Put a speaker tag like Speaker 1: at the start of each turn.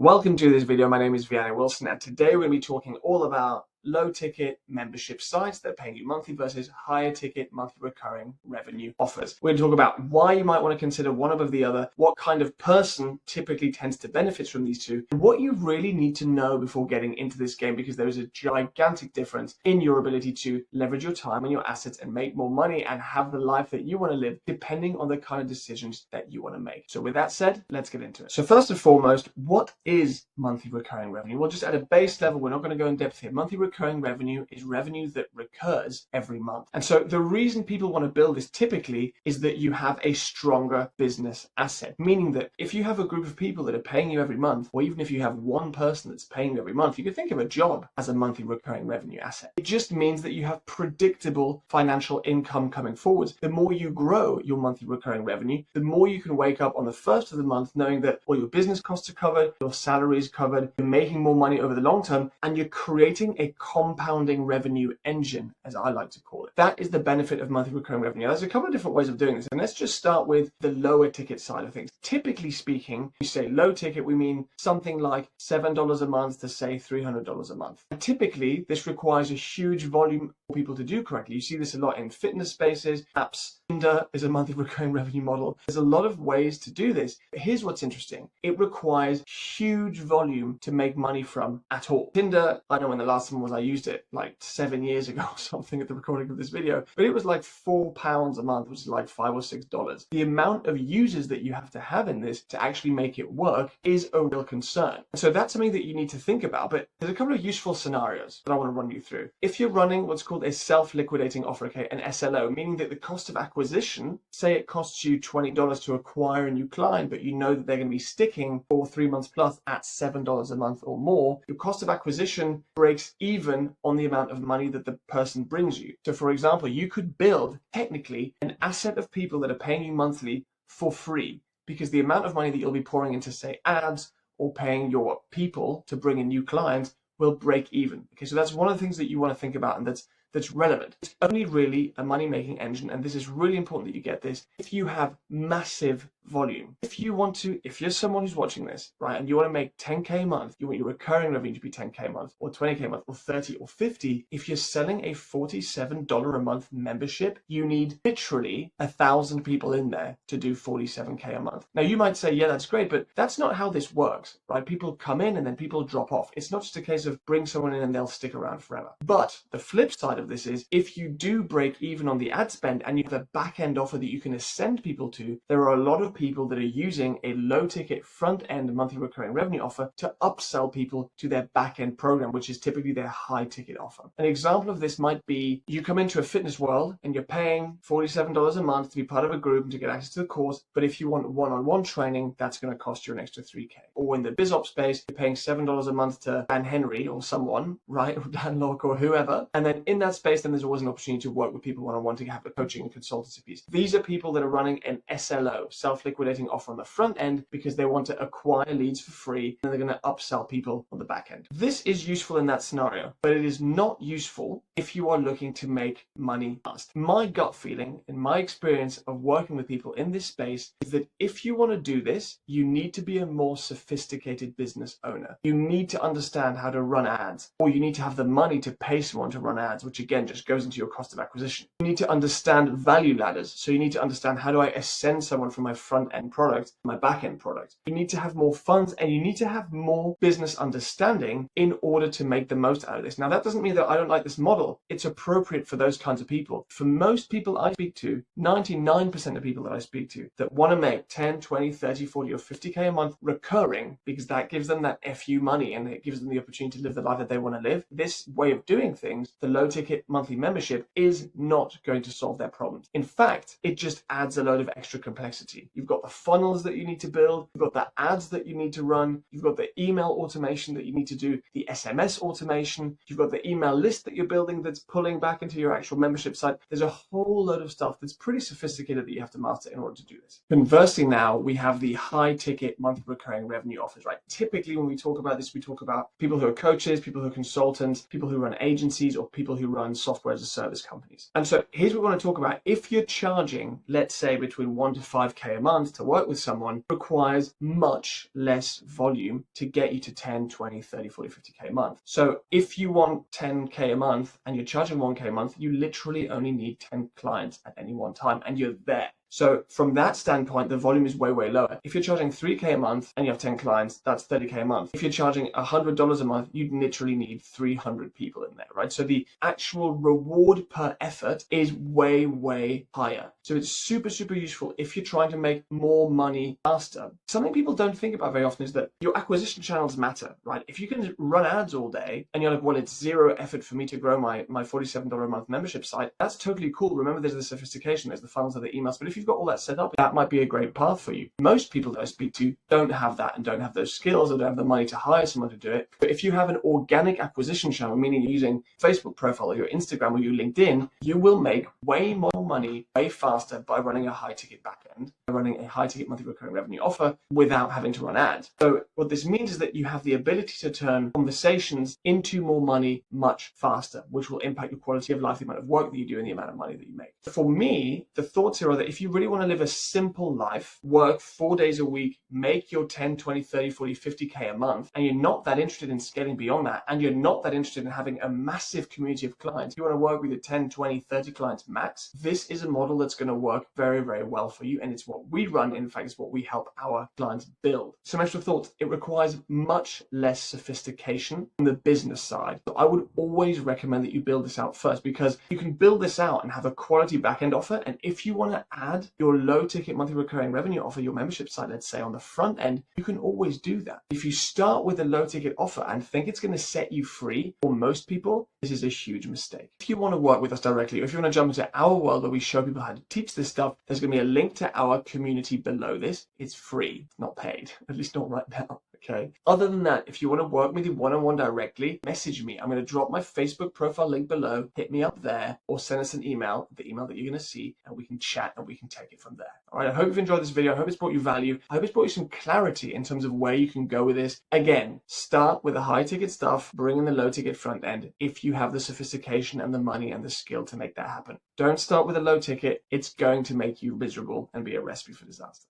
Speaker 1: Welcome to this video. My name is Vianney Wilson, and today we're going to be talking all about low ticket membership sites that are paying you monthly versus higher ticket monthly recurring revenue offers. We're going to talk about why you might want to consider one above the other, what kind of person typically tends to benefit from these two, and what you really need to know before getting into this game, because there is a gigantic difference in your ability to leverage your time and your assets and make more money and have the life that you want to live, depending on the kind of decisions that you want to make. So with that said, let's get into it. So first and foremost, what is monthly recurring revenue? Well, just at a base level, we're not going to go in depth here. Monthly recurring revenue is revenue that recurs every month. And so the reason people want to build this typically is that you have a stronger business asset, meaning that if you have a group of people that are paying you every month, or even if you have one person that's paying you every month, you could think of a job as a monthly recurring revenue asset. It just means that you have predictable financial income coming forward. The more you grow your monthly recurring revenue, the more you can wake up on the first of the month knowing that all your business costs are covered, your salary is covered, you're making more money over the long term, and you're creating a compounding revenue engine, as I like to call it. That is the benefit of monthly recurring revenue. There's a couple of different ways of doing this, and let's just start with the lower ticket side of things. Typically speaking, you say low ticket, we mean something like $7 a month to say $300 a month. And typically, this requires a huge volume for people to do correctly. You see this a lot in fitness spaces, apps. Tinder is a monthly recurring revenue model. There's a lot of ways to do this. But here's what's interesting. It requires huge volume to make money from at all. Tinder, I know when the last time was I used it like 7 years ago or something at the recording of this video, but it was like £4 a month, which is like $5 or $6. The amount of users that you have to have in this to actually make it work is a real concern. So that's something that you need to think about, but there's a couple of useful scenarios that I want to run you through. If you're running what's called a self-liquidating offer, okay, an SLO, meaning that the cost of acquisition, say it costs you $20 to acquire a new client, but you know that they're going to be sticking for 3 months plus at $7 a month or more, your cost of acquisition breaks even on the amount of money that the person brings you. So for example, you could build technically an asset of people that are paying you monthly for free, because the amount of money that you'll be pouring into, say, ads or paying your people to bring in new clients will break even. Okay, so that's one of the things that you want to think about, and that's relevant. It's only really a money-making engine, and this is really important that you get this, if you have massive volume. If you're someone who's watching this, right, and you want to make 10K a month, you want your recurring revenue to be 10K a month, or 20K a month, or 30 or 50, if you're selling a $47 a month membership, you need literally 1,000 people in there to do 47K a month. Now you might say, yeah, that's great, but that's not how this works, right? People come in and then people drop off. It's not just a case of bring someone in and they'll stick around forever. But the flip side of this is, if you do break even on the ad spend and you have a back-end offer that you can ascend people to, there are a lot of people that are using a low-ticket front-end monthly recurring revenue offer to upsell people to their back-end program, which is typically their high-ticket offer. An example of this might be you come into a fitness world and you're paying $47 a month to be part of a group and to get access to the course, but if you want one-on-one training, that's going to cost you an extra $3K. Or in the BizOps space, you're paying $7 a month to Dan Henry or someone, right, or Dan Locke or whoever, and then in that space, then there's always an opportunity to work with people one-on-one to have a coaching and consultancy piece. These are people that are running an SLO, self-liquidating offer on the front end, because they want to acquire leads for free, and they're going to upsell people on the back end. This is useful in that scenario, but it is not useful if you are looking to make money fast. My gut feeling and my experience of working with people in this space is that if you want to do this, you need to be a more sophisticated business owner. You need to understand how to run ads, or you need to have the money to pay someone to run ads, which again just goes into your cost of acquisition. You need to understand value ladders. So you need to understand, how do I ascend someone from my front end product to my back end product? You need to have more funds, and you need to have more business understanding in order to make the most out of this. Now, that doesn't mean that I don't like this model. It's appropriate for those kinds of people. For most people I speak to, 99% of people that I speak to that want to make 10, 20, 30, 40 or 50K a month recurring, because that gives them that FU money and it gives them the opportunity to live the life that they want to live. This way of doing things, the low ticket monthly membership, is not going to solve their problems. In fact, it just adds a load of extra complexity. You've got the funnels that you need to build, you've got the ads that you need to run, you've got the email automation that you need to do, the SMS automation, you've got the email list that you're building that's pulling back into your actual membership site. There's a whole load of stuff that's pretty sophisticated that you have to master in order to do this. Conversely, now we have the high ticket monthly recurring revenue offers, right? Typically when we talk about this, we talk about people who are coaches, people who are consultants, people who run agencies, or people who run software as a service companies. And so here's what we want to talk about. If you're charging, let's say, between 1 to 5K a month to work with someone requires much less volume to get you to 10, 20, 30, 40, 50K a month. So if you want 10K a month and you're charging 1K a month, you literally only need 10 clients at any one time and you're there. So from that standpoint, the volume is way, way lower. If you're charging 3K a month and you have 10 clients, that's 30K a month. If you're charging $100 a month, you'd literally need 300 people in there, right? So the actual reward per effort is way, way higher. So it's super, super useful if you're trying to make more money faster. Something people don't think about very often is that your acquisition channels matter, right? If you can run ads all day and you're like, well, it's zero effort for me to grow my $47 a month membership site, that's totally cool. Remember, there's the sophistication, there's the funnels, there's the emails, but if you've got all that set up, that might be a great path for you. Most people that I speak to don't have that and don't have those skills or don't have the money to hire someone to do it. But if you have an organic acquisition channel, meaning you're using Facebook profile or your Instagram or your LinkedIn, you will make way more money way faster by running a high ticket backend, by running a high ticket monthly recurring revenue offer without having to run ads. So what this means is that you have the ability to turn conversations into more money much faster, which will impact your quality of life, the amount of work that you do and the amount of money that you make. For me, the thoughts here are that if you really want to live a simple life, work 4 days a week, make your 10, 20, 30, 40, 50K a month, and you're not that interested in scaling beyond that, and you're not that interested in having a massive community of clients, you want to work with your 10, 20, 30 clients max, this is a model that's going to work very, very well for you. And it's what we run. In fact, it's what we help our clients build. Some extra thoughts. It requires much less sophistication on the business side. So I would always recommend that you build this out first, because you can build this out and have a quality backend offer. And if you want to add your low ticket monthly recurring revenue offer, your membership site, let's say on the front end, you can always do that. If you start with a low ticket offer and think it's going to set you free, for most people, this is a huge mistake. If you want to work with us directly, or if you want to jump into our world where we show people how to teach this stuff, there's going to be a link to our community below this. It's free, not paid, at least not right now. Okay. Other than that, if you want to work with me one-on-one directly, message me. I'm going to drop my Facebook profile link below. Hit me up there or send us an email, the email that you're going to see, and we can chat and we can take it from there. All right. I hope you've enjoyed this video. I hope it's brought you value. I hope it's brought you some clarity in terms of where you can go with this. Again, start with the high ticket stuff, bring in the low ticket front end if you have the sophistication and the money and the skill to make that happen. Don't start with a low ticket. It's going to make you miserable and be a recipe for disaster.